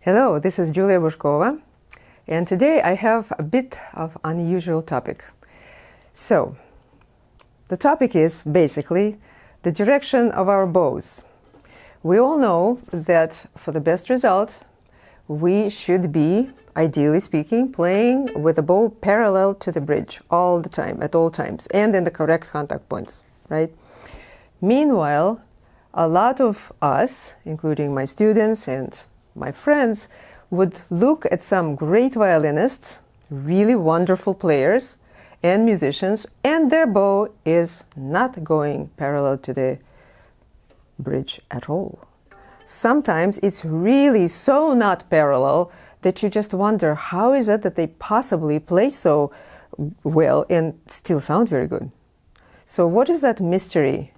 Hello, this is Julia Bushkova, and today I have a bit of unusual topic. So, the topic is basically the direction of our bows. We all know that for the best result, we should be, ideally speaking, playing with the bow parallel to the bridge all the time, at all times, and in the correct contact points, right? Meanwhile, a lot of us, including my students and my friends, would look at some great violinists, really wonderful players and musicians, and their bow is not going parallel to the bridge at all. Sometimes it's really so not parallel that you just wonder, how is it that they possibly play so well and still sound very good? So what is that mystery?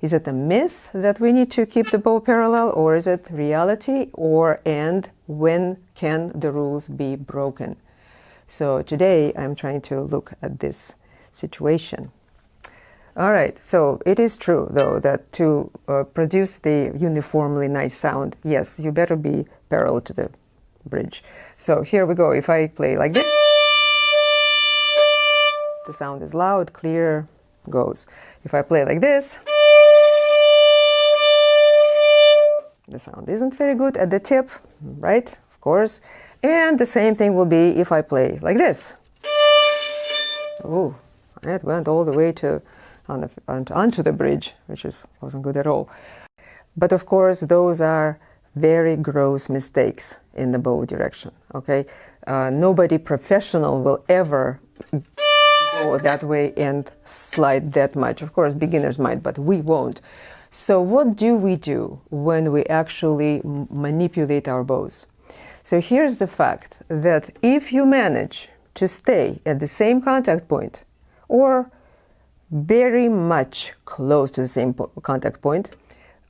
Is it a myth that we need to keep the bow parallel, or is it reality, and when can the rules be broken? So today I'm trying to look at this situation. All right, so it is true though that to produce the uniformly nice sound, yes, you better be parallel to the bridge. So here we go. If I play like this, the sound is loud, clear, goes. If I play like this, the sound isn't very good at the tip, right? Of course. And the same thing will be if I play like this. Oh, it went all the way to onto the bridge, which wasn't good at all. But of course, those are very gross mistakes in the bow direction, okay? Nobody professional will ever go that way and slide that much. Of course, beginners might, but we won't. So what do we do when we actually manipulate our bows? So here's the fact that if you manage to stay at the same contact point or very much close to the same contact point,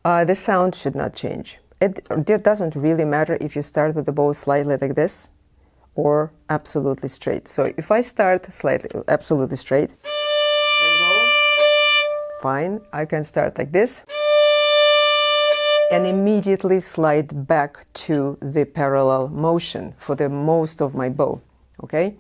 the sound should not change. It doesn't really matter if you start with the bow slightly like this or absolutely straight. So if I start slightly, absolutely straight, fine, I can start like this and immediately slide back to the parallel motion for the most of my bow, okay?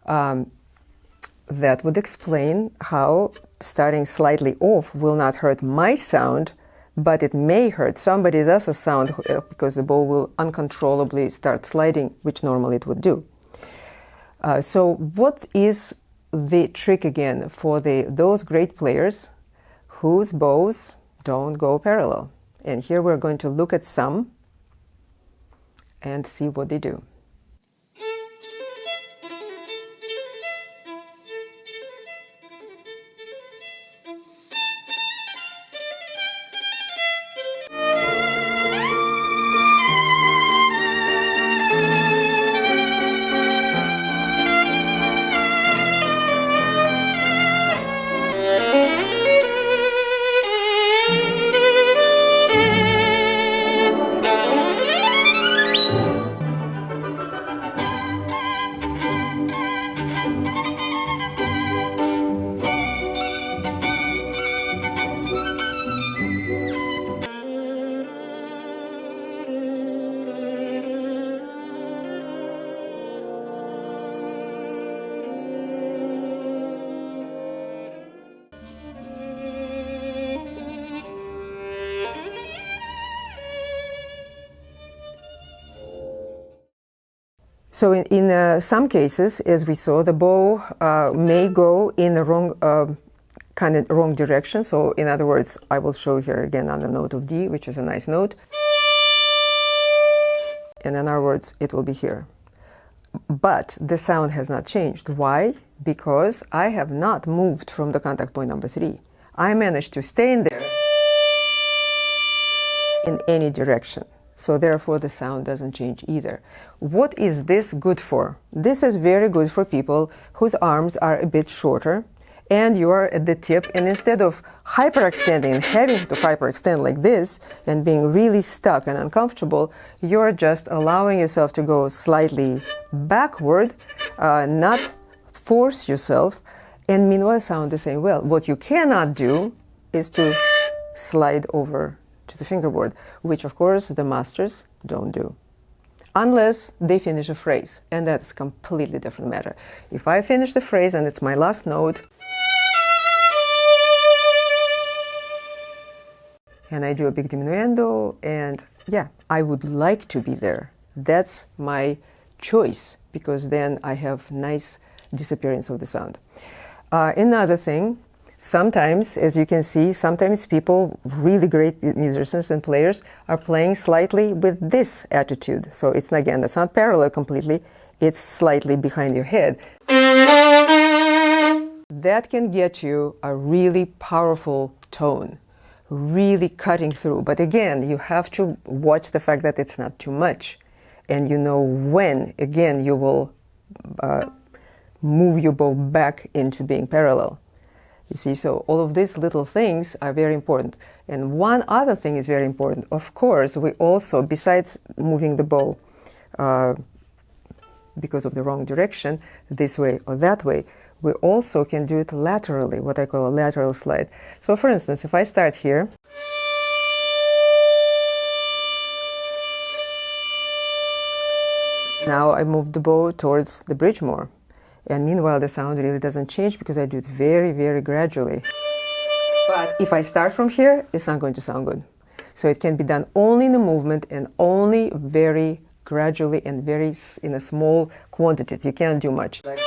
That would explain how starting slightly off will not hurt my sound, but it may hurt somebody else's sound because the bow will uncontrollably start sliding, which normally it would do. So what is the trick again for those great players whose bows don't go parallel? And here we're going to look at some and see what they do. So in some cases, as we saw, the bow may go in the wrong direction. So in other words, I will show here again on the note of D, which is a nice note. And in other words, it will be here. But the sound has not changed. Why? Because I have not moved from the contact point number 3. I managed to stay in there in any direction. So therefore the sound doesn't change either. What is this good for? This is very good for people whose arms are a bit shorter and you are at the tip, and instead of hyperextending and having to hyperextend like this and being really stuck and uncomfortable, you're just allowing yourself to go slightly backward, not force yourself, and meanwhile sound the same well. What you cannot do is to slide over to the fingerboard, which of course the masters don't do. unless they finish a phrase, and that's a completely different matter. If I finish the phrase and it's my last note, and I do a big diminuendo, and yeah, I would like to be there. That's my choice, because then I have nice disappearance of the sound. Another thing, sometimes, as you can see, sometimes people, really great musicians and players, are playing slightly with this attitude. So it's, again, it's not parallel completely, it's slightly behind your head. That can get you a really powerful tone, really cutting through. But again, you have to watch the fact that it's not too much. And you know when, again, you will move your bow back into being parallel. You see, so all of these little things are very important. And one other thing is very important. Of course, we also, besides moving the bow because of the wrong direction, this way or that way, we also can do it laterally, what I call a lateral slide. So for instance, if I start here, now I move the bow towards the bridge more. And meanwhile, the sound really doesn't change because I do it very, very gradually. But if I start from here, it's not going to sound good. So it can be done only in the movement and only very gradually and very in a small quantities. You can't do much. If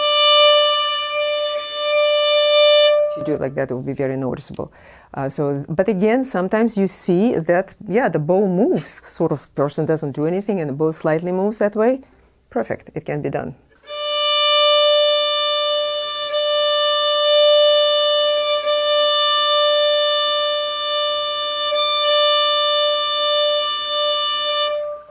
you do it like that, it will be very noticeable. But again, sometimes you see that, yeah, the bow moves. Sort of person doesn't do anything and the bow slightly moves that way. Perfect. It can be done.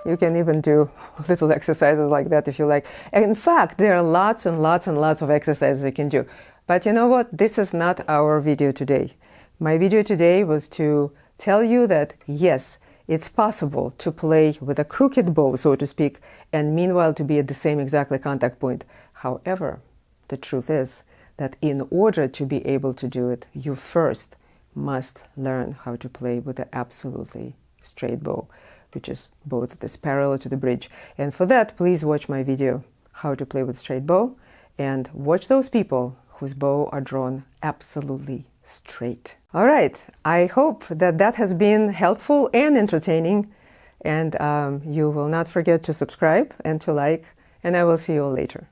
You can even do little exercises like that if you like. And in fact, there are lots and lots and lots of exercises you can do. But you know what? This is not our video today. My video today was to tell you that, yes, it's possible to play with a crooked bow, so to speak, and meanwhile to be at the same exactly contact point. However, the truth is that in order to be able to do it, you first must learn how to play with an absolutely straight bow, which is both that's parallel to the bridge. And for that, please watch my video, How to Play with Straight Bow, and watch those people whose bow are drawn absolutely straight. All right, I hope that that has been helpful and entertaining, and you will not forget to subscribe and to like, and I will see you all later.